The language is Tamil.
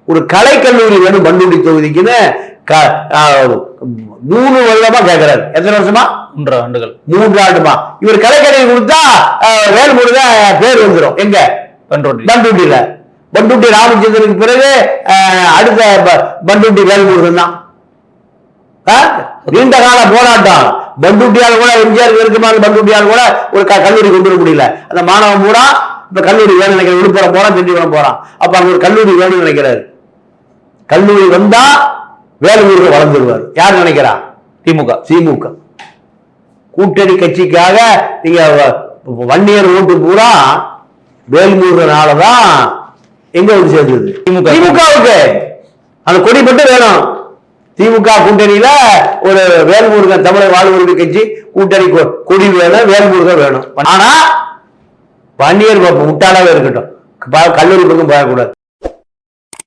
ஒரு கலைக்கல்லூரி வேணும் பண்ருட்டி தொகுதிக்குன்னு 3 வருடமா கேட்கிறாரு. எத்தனை வருஷமா? 3 ஆண்டுகள். 3 ஆண்டுமா. இவர் கலைக்கல்லூரி கொடுத்தா வேல்முருகன் பேர் வந்துடும். எங்க? பண்ருட்டியில. பண்ருட்டி ராமச்சந்திரனுக்கு பிறகு அடுத்த பண்ருட்டி வேல்முருகன் தான். நீண்ட கால போராட்டம். பண்ருட்டியால் கூட எம்ஜிஆர் இருக்குமான பண்ருட்டியால் கூட ஒரு கல்லூரி கொண்டு வர முடியல. அந்த மாணவன் பூரா இப்ப கல்லூரி வேணும் நினைக்கிற, விழுப்புரம் போறான், திண்டிவனம் போறான். அப்ப அங்க ஒரு கல்லூரி வேணும்னு நினைக்கிறாரு. கல்லூரி வந்தா வேல்முருகன் வளர்ந்துருவார். யார் நினைக்கிறா? திமுக கூட்டணி கட்சிக்காக நீங்க வன்னியர் ஓட்டு பூரா வேல்முருகனாலதான் எங்க வந்து சேர்ந்தது? திமுகவுக்கு அந்த கொடி மட்டும் வேணும். திமுக கூட்டணியில ஒரு வேல்முருகன் தமிழக வாழ்வுரிமை கட்சி கூட்டணி கொடி வேணும், வேல்முருகன் வேணும். ஆனா வன்னியர் முட்டாளாவே இருக்கட்டும், கல்லூரி பக்கம் போகக்கூடாது.